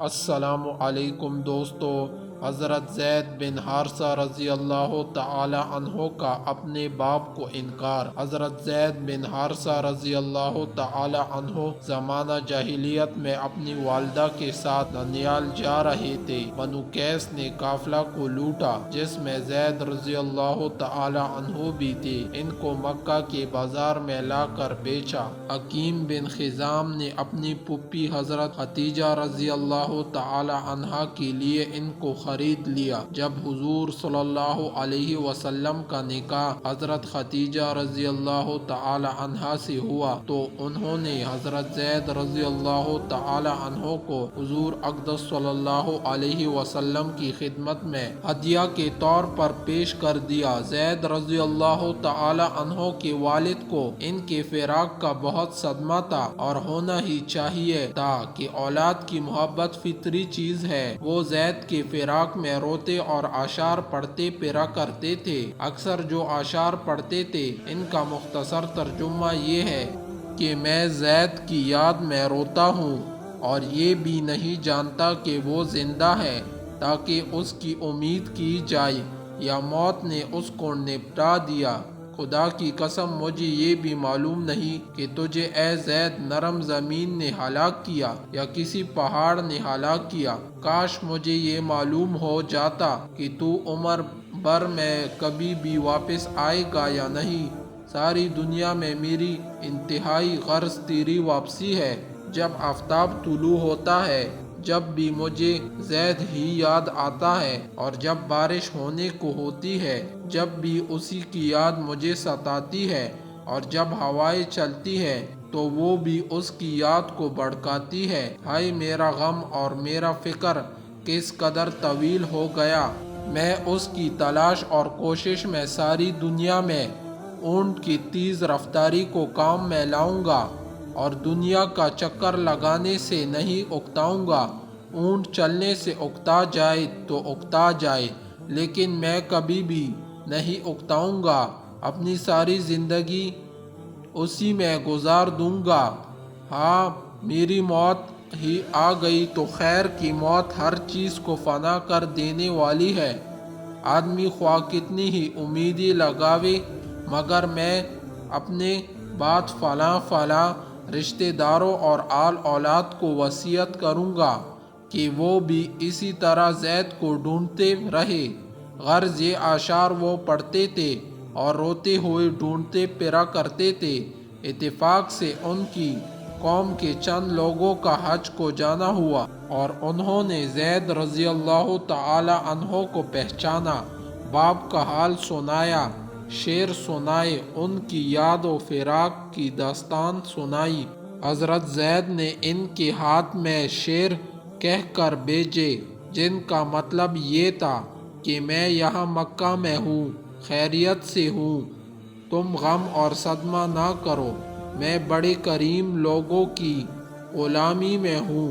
السلام علیکم دوستو۔ حضرت زید بن حارثہ رضی اللہ تعالی عنہ کا اپنے باپ کو انکار۔ حضرت زید بن حارثہ رضی اللہ تعالی عنہ زمانہ جاہلیت میں اپنی والدہ کے ساتھ ننیال جا رہے تھے۔ بنو قیس نے قافلہ کو لوٹا جس میں زید رضی اللہ تعالی عنہ بھی تھے۔ ان کو مکہ کے بازار میں لا کر بیچا۔ حکیم بن خزام نے اپنی پھوپھی حضرت خدیجہ رضی اللہ تعالی عنہا کے لیے ان کو خرید لیا۔ جب حضور صلی اللہ علیہ وسلم کا نکاح حضرت خدیجہ رضی اللہ تعالی عنہا سے ہوا تو انہوں نے حضرت زید رضی اللہ تعالی عنہ کو حضور اقدس صلی اللہ علیہ وسلم کی خدمت میں ہدیہ کے طور پر پیش کر دیا۔ زید رضی اللہ تعالی عنہ کے والد کو ان کے فراق کا بہت صدمہ تھا، اور ہونا ہی چاہیے تھا کہ اولاد کی محبت فطری چیز ہے۔ وہ زید کے فراق میں روتے اور اشعار پڑھتے پھرا کرتے تھے۔ اکثر جو اشعار پڑھتے تھے ان کا مختصر ترجمہ یہ ہے کہ میں زید کی یاد میں روتا ہوں اور یہ بھی نہیں جانتا کہ وہ زندہ ہے تاکہ اس کی امید کی جائے، یا موت نے اس کو نپٹا دیا۔ خدا کی قسم مجھے یہ بھی معلوم نہیں کہ تجھے اے زید نرم زمین نے ہلاک کیا یا کسی پہاڑ نے ہلاک کیا۔ کاش مجھے یہ معلوم ہو جاتا کہ تو عمر بھر میں کبھی بھی واپس آئے گا یا نہیں۔ ساری دنیا میں میری انتہائی غرض تیری واپسی ہے۔ جب آفتاب طلوع ہوتا ہے جب بھی مجھے زید ہی یاد آتا ہے، اور جب بارش ہونے کو ہوتی ہے جب بھی اسی کی یاد مجھے ستاتی ہے، اور جب ہوائیں چلتی ہے تو وہ بھی اس کی یاد کو بھڑکاتی ہے۔ ہائے میرا غم اور میرا فکر کس قدر طویل ہو گیا۔ میں اس کی تلاش اور کوشش میں ساری دنیا میں اونٹ کی تیز رفتاری کو کام میں لاؤں گا، اور دنیا کا چکر لگانے سے نہیں اکتاؤں گا۔ اونٹ چلنے سے اکتا جائے تو اکتا جائے، لیکن میں کبھی بھی نہیں اکتاؤں گا۔ اپنی ساری زندگی اسی میں گزار دوں گا۔ ہاں میری موت ہی آ گئی تو خیر کی موت ہر چیز کو فنا کر دینے والی ہے۔ آدمی خواہ کتنی ہی امیدیں لگاوے مگر میں اپنے بعد فلاں فلاں رشتہ داروں اور آل اولاد کو وصیت کروں گا کہ وہ بھی اسی طرح زید کو ڈھونڈتے رہے۔ غرض یہ اشعار وہ پڑھتے تھے اور روتے ہوئے ڈھونڈتے پھرا کرتے تھے۔ اتفاق سے ان کی قوم کے چند لوگوں کا حج کو جانا ہوا اور انہوں نے زید رضی اللہ تعالی عنہ کو پہچانا، باپ کا حال سنایا، شعر سنائے، ان کی یاد و فراق کی داستان سنائی۔ حضرت زید نے ان کے ہاتھ میں شعر کہہ کر بھیجے جن کا مطلب یہ تھا کہ میں یہاں مکہ میں ہوں، خیریت سے ہوں، تم غم اور صدمہ نہ کرو، میں بڑے کریم لوگوں کی غلامی میں ہوں۔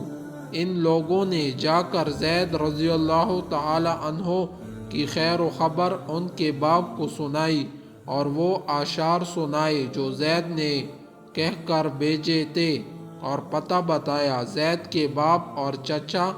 ان لوگوں نے جا کر زید رضی اللہ تعالی عنہ کی خیر و خبر ان کے باپ کو سنائی، اور وہ اشعار سنائے جو زید نے کہہ کر بھیجے تھے، اور پتہ بتایا۔ زید کے باپ اور چچا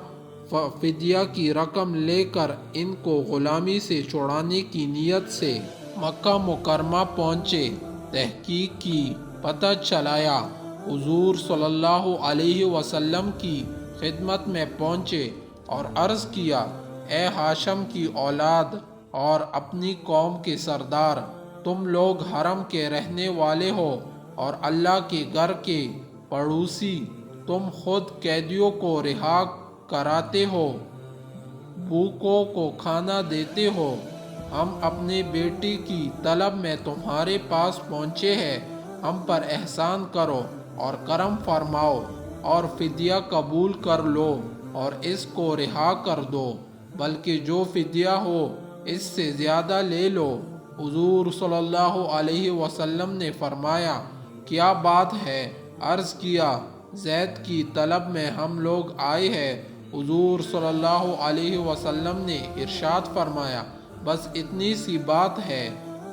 فدیہ کی رقم لے کر ان کو غلامی سے چھڑانے کی نیت سے مکہ مکرمہ پہنچے۔ تحقیق کی، پتہ چلایا، حضور صلی اللہ علیہ وسلم کی خدمت میں پہنچے اور عرض کیا، اے ہاشم کی اولاد اور اپنی قوم کے سردار، تم لوگ حرم کے رہنے والے ہو اور اللہ کے گھر کے پڑوسی، تم خود قیدیوں کو رہا کراتے ہو، بھوکوں کو کھانا دیتے ہو۔ ہم اپنے بیٹے کی طلب میں تمہارے پاس پہنچے ہیں، ہم پر احسان کرو اور کرم فرماؤ اور فدیہ قبول کر لو اور اس کو رہا کر دو، بلکہ جو فدیہ ہو اس سے زیادہ لے لو۔ حضور صلی اللہ علیہ وسلم نے فرمایا، کیا بات ہے؟ عرض کیا، زید کی طلب میں ہم لوگ آئے ہیں۔ حضور صلی اللہ علیہ وسلم نے ارشاد فرمایا، بس اتنی سی بات ہے۔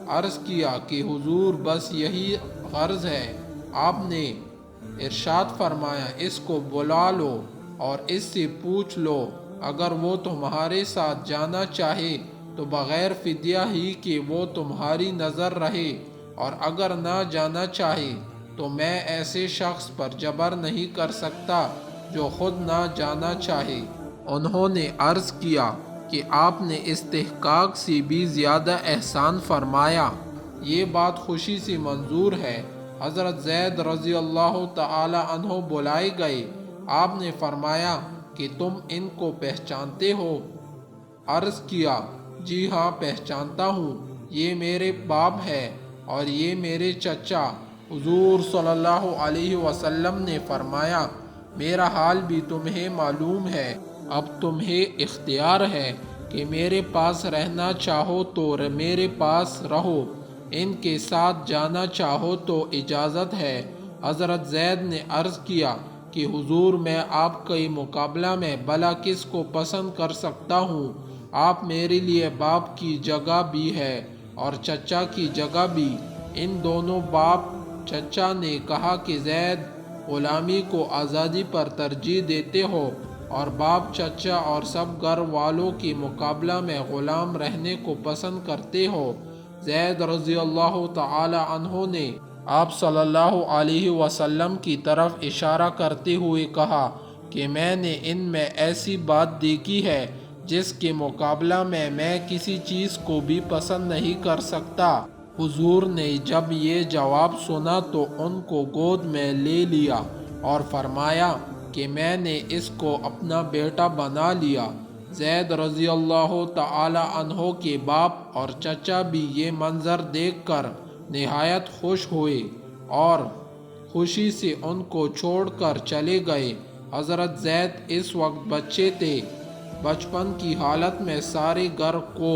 عرض کیا کہ حضور بس یہی غرض ہے؟ آپ نے ارشاد فرمایا، اس کو بلا لو۔ اور اس سے پوچھ لو، اگر وہ تمہارے ساتھ جانا چاہے تو بغیر فدیہ ہی کہ وہ تمہاری نظر رہے، اور اگر نہ جانا چاہے تو میں ایسے شخص پر جبر نہیں کر سکتا جو خود نہ جانا چاہے۔ انہوں نے عرض کیا کہ آپ نے استحقاق سے بھی زیادہ احسان فرمایا، یہ بات خوشی سے منظور ہے۔ حضرت زید رضی اللہ تعالی عنہ بلائے گئے۔ آپ نے فرمایا کہ تم ان کو پہچانتے ہو؟ عرض کیا جی ہاں پہچانتا ہوں، یہ میرے باپ ہے اور یہ میرے چچا۔ حضور صلی اللہ علیہ وسلم نے فرمایا میرا حال بھی تمہیں معلوم ہے، اب تمہیں اختیار ہے کہ میرے پاس رہنا چاہو تو میرے پاس رہو، ان کے ساتھ جانا چاہو تو اجازت ہے۔ حضرت زید نے عرض کیا کہ حضور میں آپ کے مقابلہ میں بھلا کس کو پسند کر سکتا ہوں؟ آپ میرے لیے باپ کی جگہ بھی ہے اور چچا کی جگہ بھی۔ ان دونوں باپ چچا نے کہا کہ زید غلامی کو آزادی پر ترجیح دیتے ہو، اور باپ چچا اور سب گھر والوں کے مقابلہ میں غلام رہنے کو پسند کرتے ہو۔ زید رضی اللہ تعالی عنہ نے آپ صلی اللہ علیہ وسلم کی طرف اشارہ کرتے ہوئے کہا کہ میں نے ان میں ایسی بات دیکھی ہے جس کے مقابلہ میں کسی چیز کو بھی پسند نہیں کر سکتا۔ حضور نے جب یہ جواب سنا تو ان کو گود میں لے لیا اور فرمایا کہ میں نے اس کو اپنا بیٹا بنا لیا۔ زید رضی اللہ تعالی عنہ کے باپ اور چچا بھی یہ منظر دیکھ کر نہایت خوش ہوئے اور خوشی سے ان کو چھوڑ کر چلے گئے۔ حضرت زید اس وقت بچے تھے۔ بچپن کی حالت میں سارے گھر کو،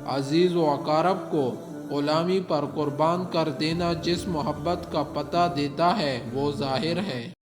عزیز و اقارب کو غلامی پر قربان کر دینا جس محبت کا پتہ دیتا ہے وہ ظاہر ہے۔